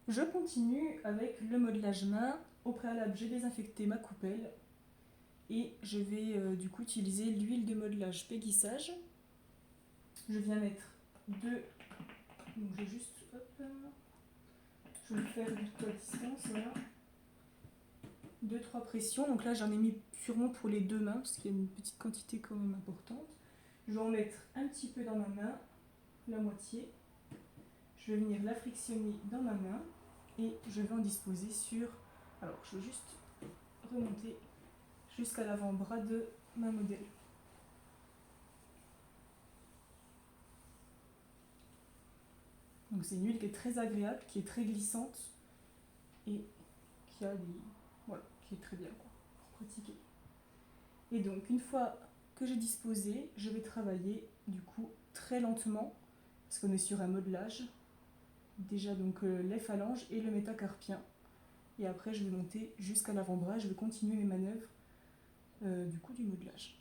Je continue avec le modelage main. Au préalable, j'ai désinfecté ma coupelle et je vais du coup utiliser l'huile de modelage Peggy Sage. Je viens mettre deux. Donc je vais juste. Hop, je vais le faire du tout à distance, voilà. 2-3 pressions. Donc là, j'en ai mis sûrement pour les deux mains parce qu'il y a une petite quantité quand même importante. Je vais en mettre un petit peu dans ma main, la moitié. Je vais venir la frictionner dans ma main et je vais en disposer sur. Alors, je vais juste remonter jusqu'à l'avant-bras de ma modèle. Donc c'est une huile qui est très agréable, qui est très glissante et qui a des. Voilà, qui est très bien quoi, pour pratiquer. Et donc une fois que j'ai disposé, je vais travailler du coup très lentement parce qu'on est sur un modelage. Déjà donc les phalanges et le métacarpien. Et après je vais monter jusqu'à l'avant-bras, je vais continuer mes manœuvres du coup du modelage.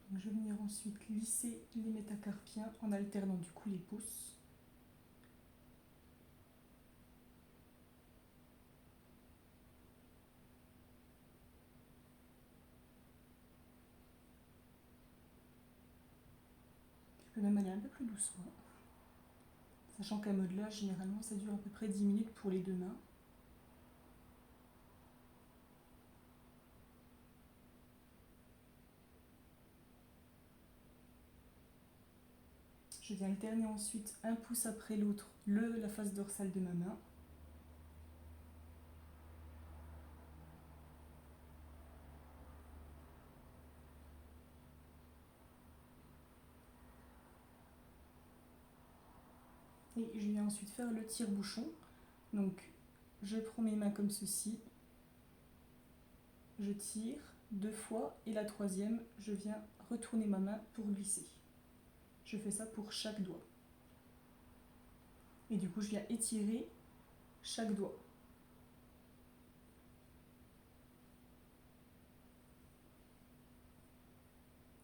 Donc, je vais venir ensuite lisser les métacarpiens en alternant du coup les pouces. Je peux même aller un peu plus doucement. Sachant qu'un modelage, généralement, ça dure à peu près 10 minutes pour les deux mains. Je viens alterner ensuite un pouce après l'autre la face dorsale de ma main. Et je viens ensuite faire le tire-bouchon. Donc, je prends mes mains comme ceci. Je tire 2 fois et la troisième, je viens retourner ma main pour glisser. Je fais ça pour chaque doigt. Et du coup, je viens étirer chaque doigt.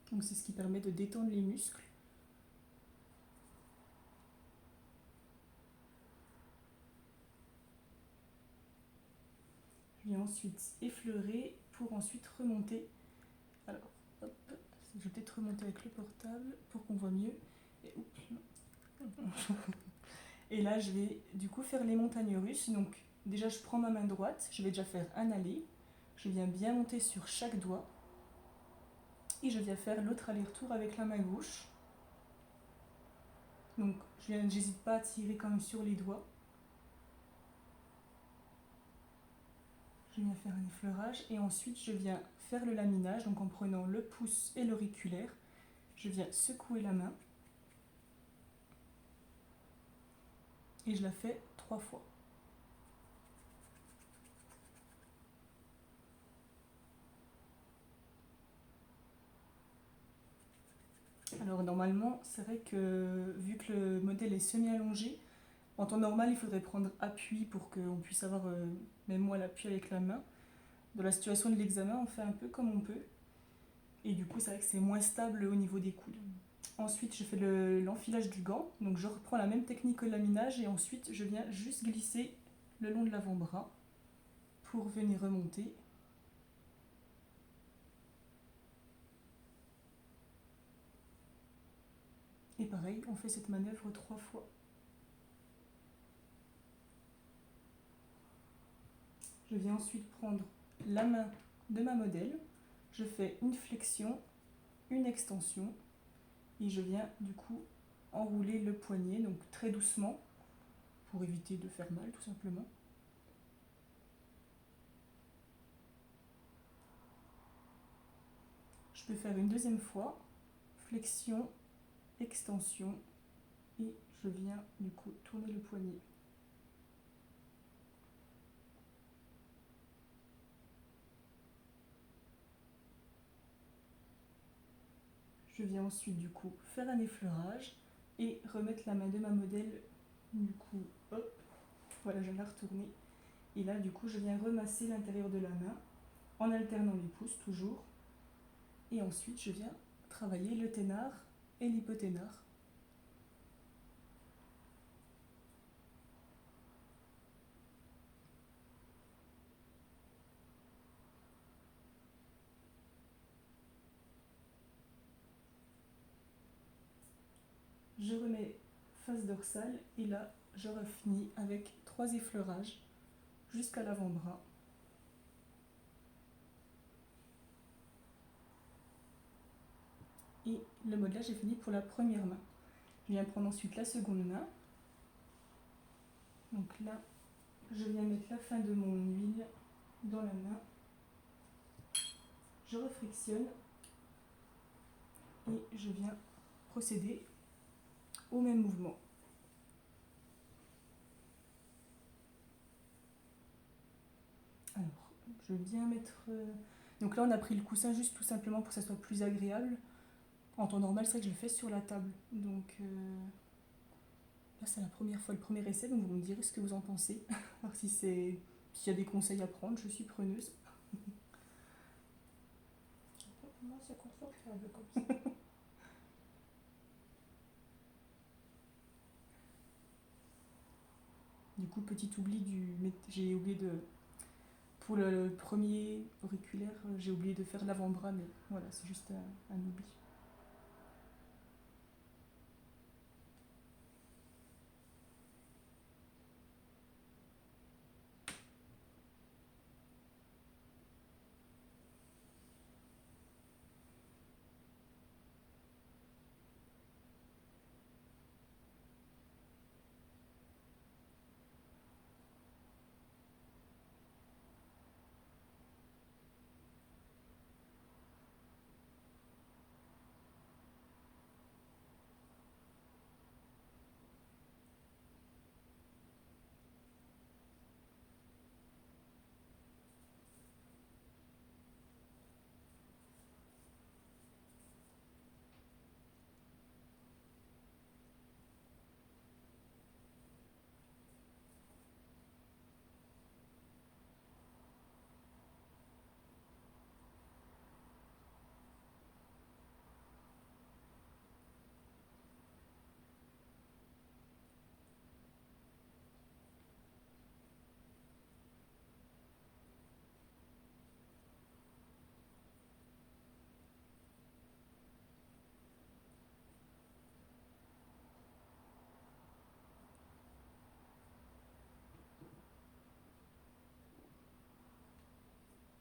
Donc c'est ce qui permet de détendre les muscles. Je viens ensuite effleurer pour ensuite remonter. Alors, hop, je vais peut-être remonter avec le portable pour qu'on voit mieux. Et, et là, je vais du coup faire les montagnes russes. Donc déjà, je prends ma main droite, je vais déjà faire un aller. Je viens bien monter sur chaque doigt. Et je viens faire l'autre aller-retour avec la main gauche. Donc j'hésite pas à tirer quand même sur les doigts. Je viens faire un effleurage et ensuite je viens faire le laminage, donc en prenant le pouce et l'auriculaire, je viens secouer la main et je la fais 3 fois. Alors normalement, c'est vrai que vu que le modèle est semi-allongé, en temps normal, il faudrait prendre appui pour qu'on puisse avoir, même moi, l'appui avec la main. Dans la situation de l'examen, on fait un peu comme on peut. Et du coup, c'est vrai que c'est moins stable au niveau des coudes. Ensuite, je fais l'enfilage du gant. Donc je reprends la même technique que le laminage et ensuite, je viens juste glisser le long de l'avant-bras pour venir remonter. Et pareil, on fait cette manœuvre 3 fois. Je viens ensuite prendre la main de ma modèle. Je fais une flexion, une extension et je viens du coup enrouler le poignet, donc très doucement pour éviter de faire mal tout simplement. je peux faire une deuxième fois, flexion, extension, et je viens du coup tourner le poignet. Je viens ensuite du coup faire un effleurage et remettre la main de ma modèle, du coup, hop, voilà, je viens la retourner. Et là, du coup, je viens remasser l'intérieur de la main en alternant les pouces toujours. Et ensuite, je viens travailler le ténard et l'hypoténard. Je remets face dorsale et là, je refinis avec 3 effleurages jusqu'à l'avant-bras. Et le modelage est fini pour la première main. Je viens prendre ensuite la seconde main. Donc là, je viens mettre la fin de mon huile dans la main. Je refrictionne et je viens procéder au même mouvement. Alors, je viens mettre... Donc là, on a pris le coussin juste tout simplement pour que ça soit plus agréable. En temps normal, c'est vrai que je le fais sur la table. Donc là, c'est la première fois, le premier essai, donc vous me direz ce que vous en pensez. Alors s'il y a des conseils à prendre, je suis preneuse. Moi, c'est confortable comme ça. Du coup, petit oubli j'ai oublié de... Pour le premier auriculaire, j'ai oublié de faire l'avant-bras, mais voilà, c'est juste un oubli.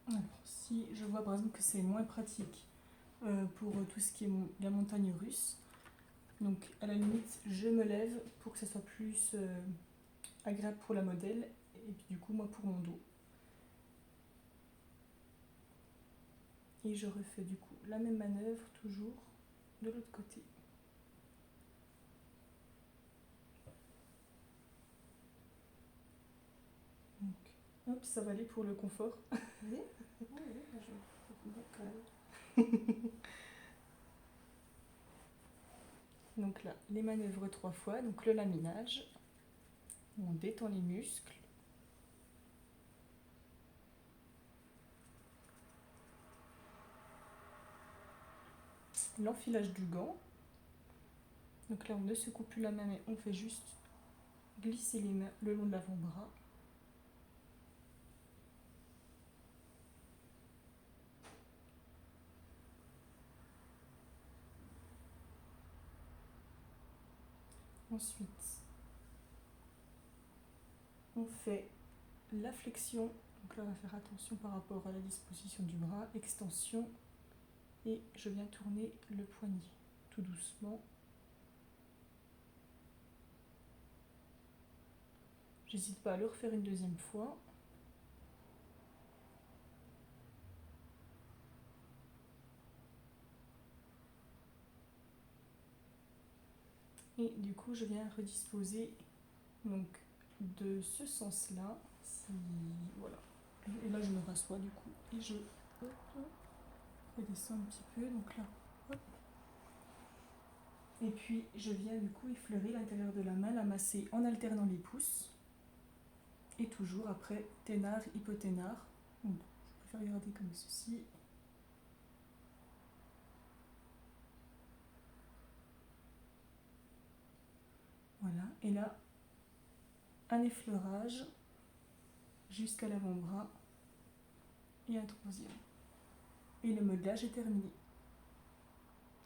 Alors, si je vois par exemple que c'est moins pratique pour tout ce qui est la montagne russe, donc à la limite, je me lève pour que ça soit plus agréable pour la modèle et puis du coup, moi pour mon dos. Et je refais du coup la même manœuvre toujours de l'autre côté. Donc, hop, ça va aller pour le confort. Oui, je calme. Donc là, les manœuvres 3 fois, donc le laminage, on détend les muscles. L'enfilage du gant. Donc là, on ne secoue plus la main, mais on fait juste glisser les mains le long de l'avant-bras. Ensuite, on fait la flexion. Donc là, on va faire attention par rapport à la disposition du bras. Extension. Et je viens tourner le poignet tout doucement. J'hésite pas à le refaire une deuxième fois. Et du coup, je viens redisposer donc de ce sens-là. Voilà. Et là, je me rassois du coup. Et je redescends un petit peu. Donc là, hop. Et puis, je viens du coup effleurer l'intérieur de la main, la masser en alternant les pouces. Et toujours après, ténard, hypoténard. Donc, je préfère garder comme ceci. Voilà. Et là, un effleurage jusqu'à l'avant-bras et un troisième. Et le modelage est terminé.